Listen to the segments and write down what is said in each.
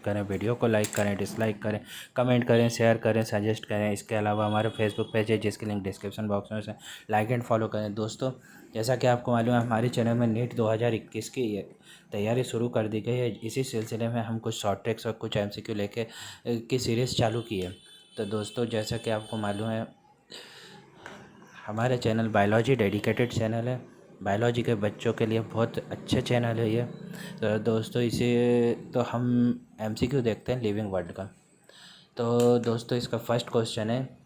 करें, वीडियो को लाइक करें, डिसलाइक करें, कमेंट करें, शेयर करें, सजेस्ट करें। इसके अलावा हमारे फेसबुक पेज है जिसकी लिंक डिस्क्रिप्शन बॉक्स में है, लाइक एंड फॉलो करें। दोस्तों, जैसा कि आपको मालूम है, हमारे चैनल में नीट 2021 की तैयारी शुरू कर दी गई है। इसी सिलसिले में हम कुछ शॉर्ट ट्रिक्स और कुछ MCQ लेके की सीरीज़ चालू की है। तो दोस्तों, जैसा कि आपको मालूम है, हमारे चैनल बायोलॉजी डेडिकेटेड चैनल है। बायोलॉजी के बच्चों के लिए बहुत अच्छा चैनल है ये। तो दोस्तों, इसे तो हम MCQ देखते हैं लिविंग वर्ल्ड का। तो दोस्तों, इसका फर्स्ट क्वेश्चन है,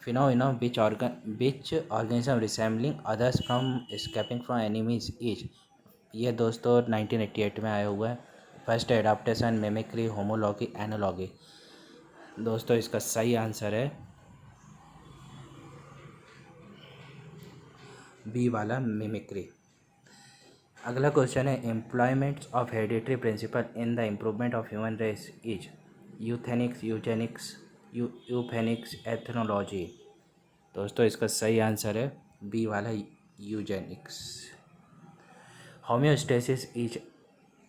phenomena which organism resembling others from escaping from enemies is. ये दोस्तों 1988 में आया हुआ है। First adaptation, mimicry, homology, analogy. दोस्तों, इसका सही आंसर है बी वाला, मिमिक्री। अगला क्वेश्चन है, employments of hereditary principle in the improvement of human race is euthenics, eugenics, euphenics, ethnology. दोस्तों, इसका सही आंसर है बी वाला, eugenics. Homeostasis is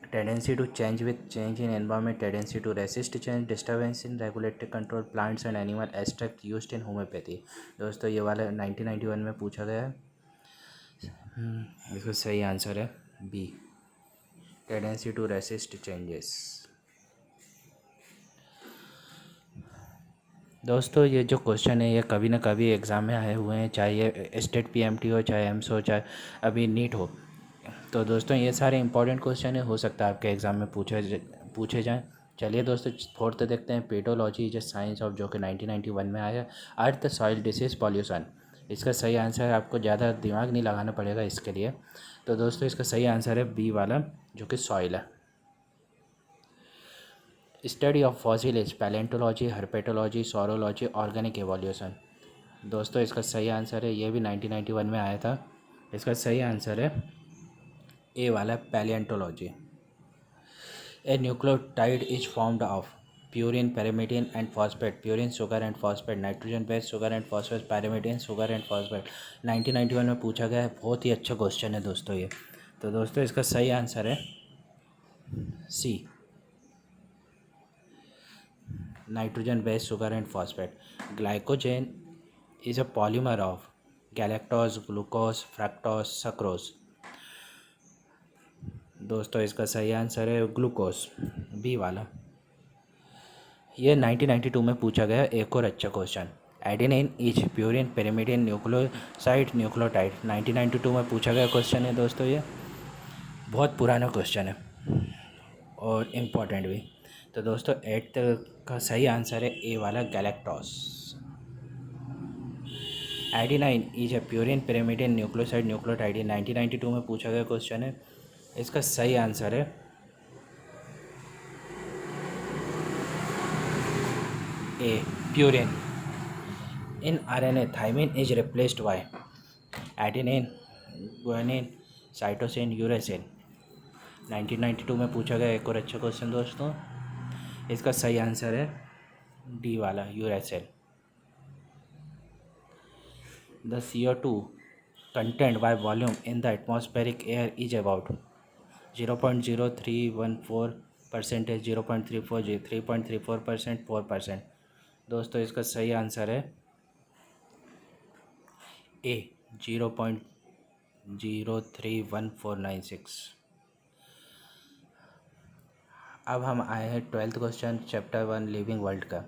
tendency to change with change in environment, tendency to resist change, disturbance in regulatory control, plants and animal extract used in homeopathy। दोस्तों, ये वाला 1991 में पूछा गया है। इसका सही आंसर है B, tendency to resist changes. दोस्तों, ये जो क्वेश्चन है ये कभी ना कभी एग्ज़ाम में आए हुए हैं, चाहे ये स्टेट PMT हो, चाहे एम्स हो, चाहे अभी नीट हो। तो दोस्तों, ये सारे इंपॉर्टेंट क्वेश्चन है, हो सकता है आपके एग्ज़ाम में पूछे जाएं। चलिए दोस्तों, फोर्थ देखते हैं, पेडोलॉजी इज साइंस ऑफ, जो कि 1991 में आया। अर्थ, सॉइल, डिसीज, पॉल्यूशन। इसका सही आंसर है, आपको ज़्यादा दिमाग नहीं लगाना पड़ेगा इसके लिए। तो दोस्तों, इसका सही आंसर है बी वाला, जो कि सॉइल है। Study of fossil age, palaeontology, herpetology, saurology, organic evolution. दोस्तों, इसका सही आंसर है, ये भी 1991 में आया था। इसका सही आंसर है ए वाला, palaeontology. A nucleotide is formed of purine, pyrimidine and phosphate. Purine sugar and phosphate, nitrogen base sugar and phosphate, pyrimidine sugar and phosphate. 1991 में पूछा गया है, बहुत ही अच्छा क्वेश्चन है दोस्तों ये। तो दोस्तों, इसका सही आंसर है C, nitrogen base sugar and phosphate. Glycogen is a polymer of galactose, glucose, fructose, sucrose. दोस्तों, इसका सही आंसर है ग्लूकोज, बी वाला। ये 1992 में पूछा गया एक और अच्छा question. Adenine is purine, pyrimidine, nucleoside, nucleotide. 1992 में पूछा गया क्वेश्चन है दोस्तों, ये बहुत पुराना क्वेश्चन है और इम्पॉर्टेंट भी। तो दोस्तों, 8th का सही आंसर है ए वाला, galactose. Adenine is a purine, pyrimidine, nucleoside, nucleotide. 1992 में पूछा गया क्वेश्चन है। इसका सही आंसर है A, purine. In RNA, thymine is replaced by adenine, guanine, cytosine, uracil. 1992 में पूछा गया एक और अच्छा क्वेश्चन दोस्तों। इसका सही आंसर है डी वाला, यूरेसिन। The CO2 content by volume in the atmospheric air is about 0.0314%, 0.34, 3.34%, 4%। दोस्तों, इसका सही आंसर है ए, 0.031496। अब हम आए हैं 12th question, chapter 1 living world का।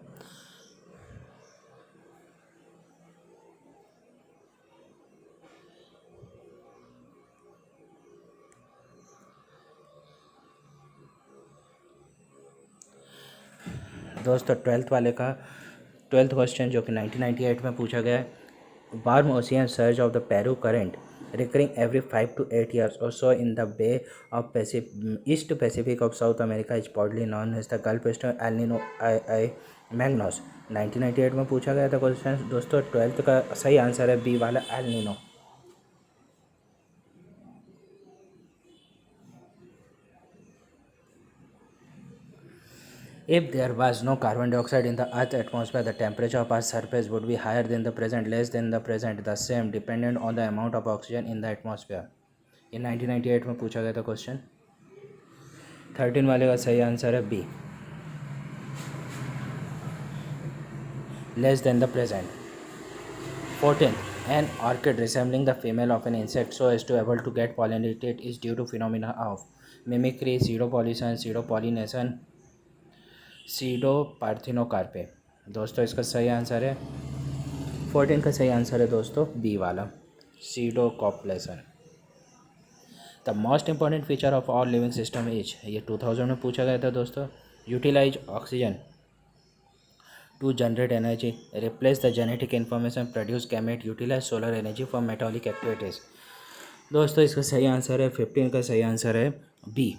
दोस्तों, 12th क्वेश्चन जो कि 1998 में पूछा गया है। Warm ocean surge of the Peru current recurring every 5 to 8 years or so in the Bay of East Pacific of South America is broadly known as the Gulf Stream El Nino Magnos। 1998 में पूछा गया था question दोस्तों। 12th का सही answer है B वाला, El Nino. If there was no carbon dioxide in the Earth's atmosphere, the temperature of Earth's surface would be higher than the present, less than the present, the same, dependent on the amount of oxygen in the atmosphere। ये 1998 में पूछा गया था question. 13 वाले का सही answer है B, less than the present. 14. An orchid resembling the female of an insect so as to able to get pollinated is due to phenomena of mimicry, pseudopollination, pseudoparthenocarpe. दोस्तों इसका सही आंसर है 14 का सही आंसर है दोस्तों B वाला pseudocopulation. The most important feature of all living system is, ये 2000 में पूछा गया था दोस्तों. Utilise oxygen to generate energy, replace the genetic information, produce gamete, utilise solar energy for metabolic activities. दोस्तों इसका सही आंसर है 15 का सही आंसर है B.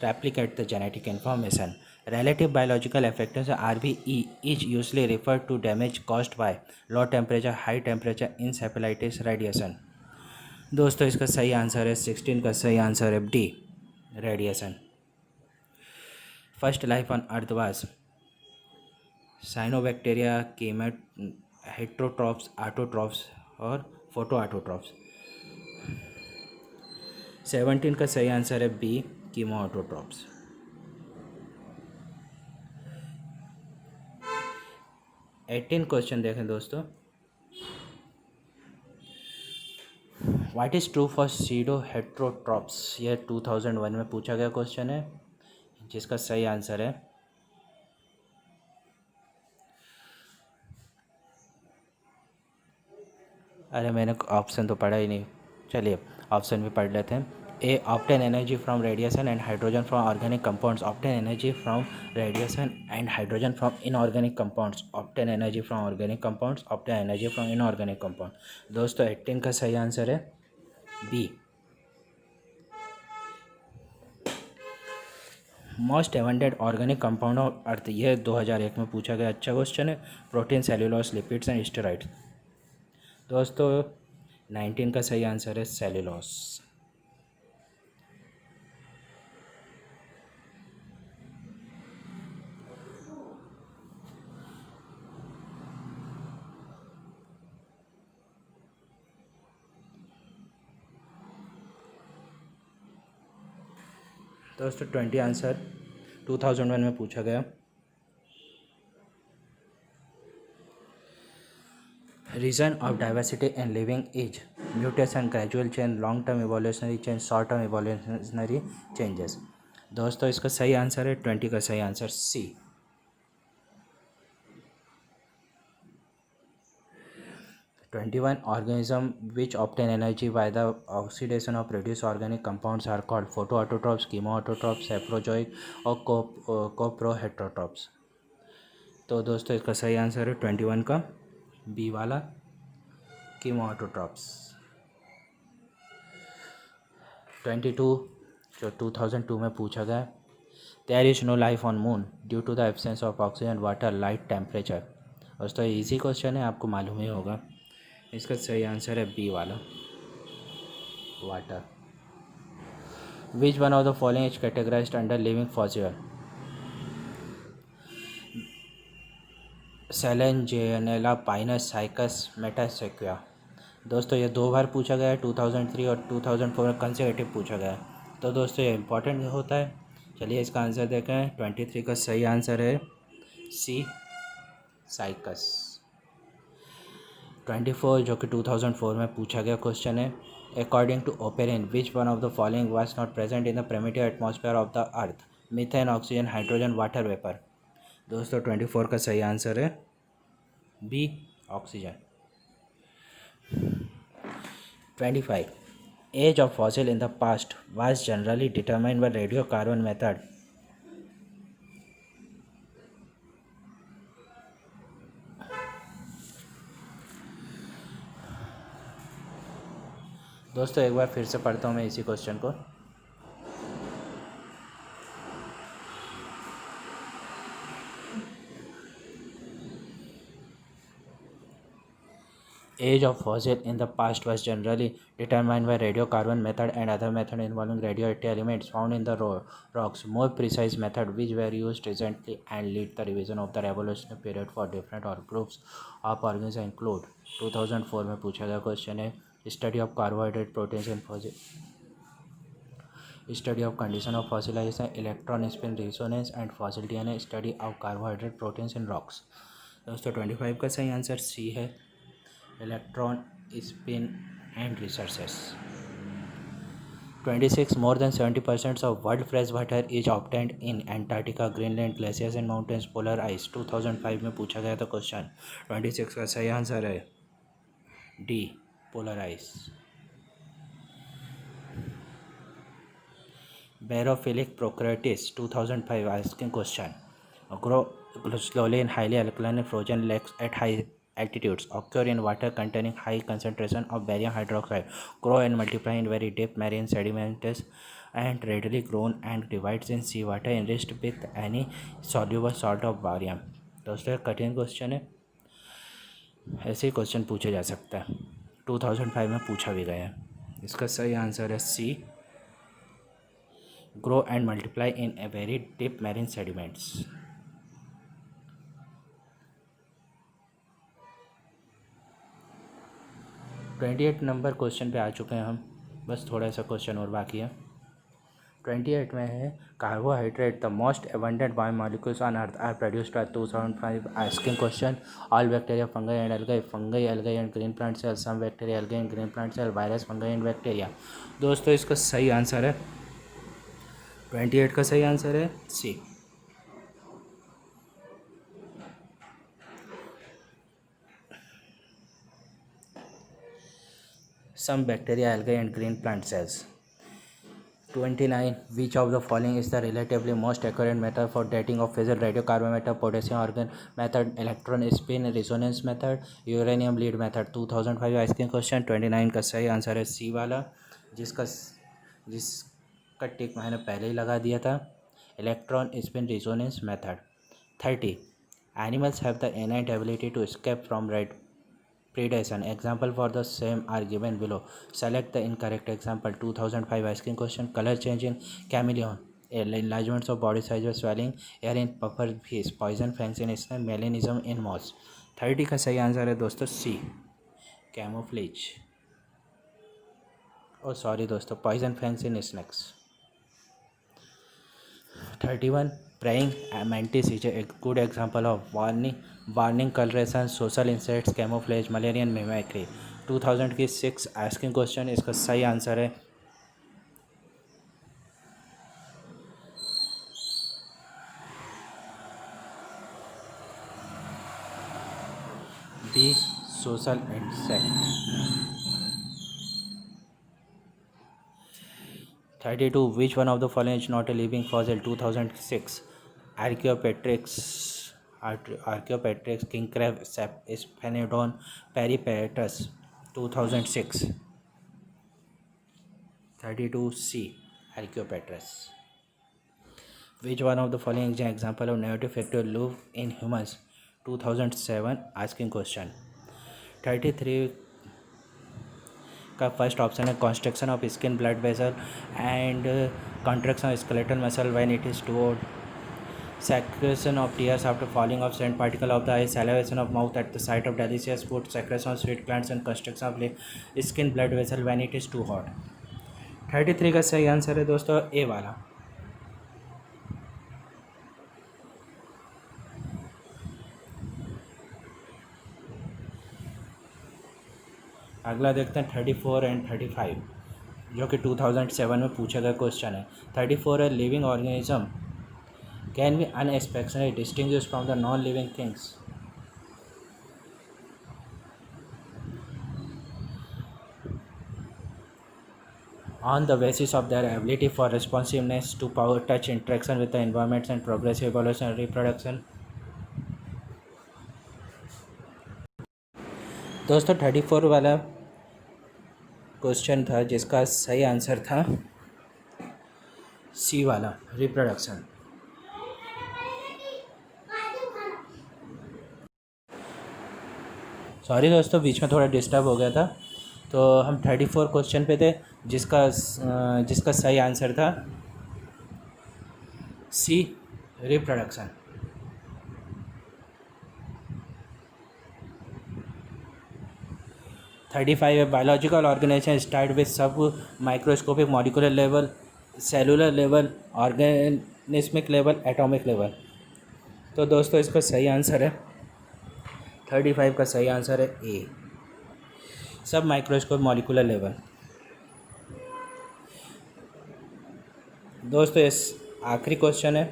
Replicate the genetic information. Relative biological effects RBE is usually referred to damage caused by low temperature, high temperature, encephalitis, radiation. दोस्तों इसका सही आंसर है 16 का सही आंसर है D radiation. First life on earth was cyanobacteria, केमेट, heterotrophs, autotrophs और photoautotrophs. 17 का सही आंसर है बी कीमो ऑटोट्रॉप्स. 18 क्वेश्चन देखें दोस्तों. What is true for pseudo heterotrophs, यह 2001 में पूछा गया क्वेश्चन है जिसका सही आंसर है अरे मैंने ऑप्शन तो पढ़ा ही नहीं, चलिए ऑप्शन भी पढ़ लेते हैं. A obtain energy from radiation and hydrogen from organic compounds. Obtain energy from radiation and hydrogen from inorganic compounds. Obtain energy from organic compounds. Obtain energy from inorganic compound. दोस्तों 18 का सही आंसर है B. Most abundant organic compound of earth, यह 2001 में पूछा गया अच्छा question है. Protein, cellulose, lipids and steroids. दोस्तों 19 का सही आंसर है सेल्यूलोज. दोस्तों 20 आंसर 2001 में पूछा गया. Reason of diversity in living is mutation, gradual change, long term evolutionary change, short term evolutionary changes. दोस्तों इसका सही आंसर है 20 का सही answer C. 21 organism which obtain energy by the oxidation of produced organic compounds are called photoautotrophs, chemoautotrophs, saprozoic और coproheterotrophs. तो दोस्तों इसका सही आंसर है 21 का बी वाला chemoautotrophs. 22 जो 2002 में पूछा गया. There is no life on moon due to the absence of oxygen, water, light, temperature. दोस्तों इजी क्वेश्चन है, आपको मालूम ही होगा. इसका सही आंसर है बी वाला water. Which one of the following is categorised under living fossil? Selaginella, pinus, cycas, metasequoia. दोस्तों ये 2 बार पूछा गया है, 2003 और 2004 में कंसेक्यूटिव पूछा गया है. तो दोस्तों ये इंपॉर्टेंट होता है. चलिए इसका आंसर देखें. 23 का सही आंसर है सी साइकस. 24 जो कि 2004 में पूछा गया क्वेश्चन है. According to Oparin which one of the following was not present in the primitive atmosphere of the earth? Methane, oxygen, hydrogen, water vapour. दोस्तों 24 का सही आंसर है B oxygen. 25 age of fossil in the past was generally determined by radio carbon method. दोस्तों एक बार फिर से पढ़ता हूँ मैं इसी क्वेश्चन को. Age of fossil in the past was generally determined by radiocarbon method and other method involving radioactive elements found in the rocks. More precise method which were used recently and lead the revision of the revolutionary period for different or groups of organisms include. 2004 में पूछा गया question है. Study of carbohydrate, proteins in fossil. Study of condition of fossilisation, electron spin resonance and fossil DNA, study of carbohydrate proteins in rocks. दोस्तों 25 का सही answer C है, electron spin and researches. 26 more than 70% of world fresh water is obtained in Antarctica, Greenland, glaciers and mountains, polar ice। 2005 में पूछा गया था question. 26 का सही आंसर है D, polar ice. Barophilic procreates 2005 asking question, grow slowly in highly alkaline frozen lakes at high altitudes, occur in water containing high concentration of barium hydroxide, grow and multiply in very deep marine sediments and readily grown and divides in seawater enriched with any soluble salt of barium। दोस्तों कठिन question है, ऐसे ही question पूछे जा सकता है, 2005 में पूछा भी गया है। इसका सही आंसर है सी, grow and multiply in a very deep marine sediments। Twenty 28 number question पे आ चुके हैं हम, बस थोड़ा सा क्वेश्चन और बाकी है। 28 में है carbohydrate the most abundant biomolecules on earth are produced by 2005 asking question, all bacteria fungi and algae and green plant cell, some bacteria algae and green plant cell, virus fungi and bacteria. दोस्तों इसका सही answer है 28 का सही answer है C. Some bacteria algae and green plant cells. 29 which of the following is the relatively most accurate method for dating of fossil radiocarbon method, potassium argon method, electron spin resonance method, uranium lead method. 2005 asking question. 29 का सही answer है सी वाला, जिसका टिक मैंने पहले ही लगा दिया था, electron spin resonance method. 30 animals have the inherent ability to escape from predation, example for the same are given below, select the incorrect example। 2005 asking question, color change in chameleon, enlargements of body size or swelling, air in puffer fish, poison fangs in snake, melanism in moss। 30 का सही answer है दोस्तों सी, camouflage. ओ sorry दोस्तों, poison fangs in snacks. 31 praying mantis is a good example of warning coloration, social insects, camouflage, Malarian mimicry। 2006 asking question, इसका सही answer है B, social insect. 32 which one of the following is not a living fossil। 2006 Archaeopteryx, king crab, Sphenodon, Peripatus। 2006 32C Archaeopteryx। which one of the following is an example of negative factor loop in humans। 2007 asking question। 33 का first option है construction of skin blood vessel and contraction of skeletal muscle when it is too old, secretion of tears after falling of sand particle of the eye, salivation of mouth at the sight of delicious food, secretion of sweet plants and construction of skin blood vessel when it is too hot। 33 का सही answer है दोस्तों ए वाला। अगला देखते हैं 34 and 35, जो कि 2007 में पूछा गया क्वेश्चन है। 34 है living organism can be unexpectedly distinguished from the non living things on the basis of their ability for responsiveness to power, touch, interaction with the environment and progressive evolution and reproduction। दोस्तों 34 वाला question था जिसका सही answer था सी वाला, reproduction. Sorry दोस्तों, बीच में थोड़ा डिस्टर्ब हो गया था। तो हम 34 क्वेश्चन पे थे जिसका सही आंसर था सी, रिप्रोडक्शन। थर्टी फाइव है biological organisation start with submicroscopic molecular level cellular level, organismic level, atomic level. तो दोस्तों इसका सही आंसर है 35 का सही आंसर है ए, सब माइक्रोस्कोप मॉलिक्यूलर लेवल। दोस्तों इस आखिरी क्वेश्चन है,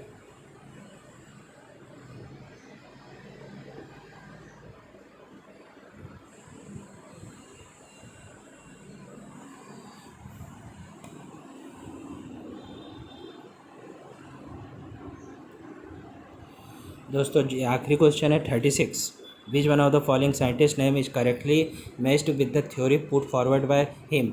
दोस्तों जी आखिरी क्वेश्चन है 36। Which one of the following scientist name is correctly matched with the theory put forward by him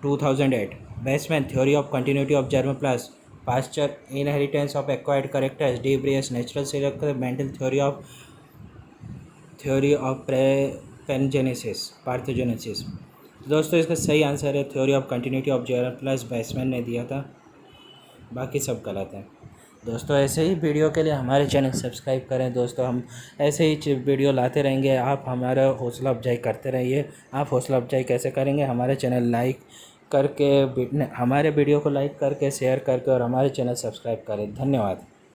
2008? Weismann, theory of continuity of germ plasm, Pasteur, inheritance of acquired characters, de Vries, natural selection, Mendel, theory of pangenesis, parthenogenesis. दोस्तों इसका सही answer है theory of continuity of germ plasm, Weismann ने दिया था, बाकी सब गलत है। दोस्तों ऐसे ही वीडियो के लिए हमारे चैनल सब्सक्राइब करें। दोस्तों हम ऐसे ही वीडियो लाते रहेंगे, आप हमारा हौसला अफजाई करते रहिए। आप हौसला अफजाई कैसे करेंगे? हमारे चैनल लाइक करके, हमारे वीडियो को लाइक करके, शेयर करके और हमारे चैनल सब्सक्राइब करें। धन्यवाद।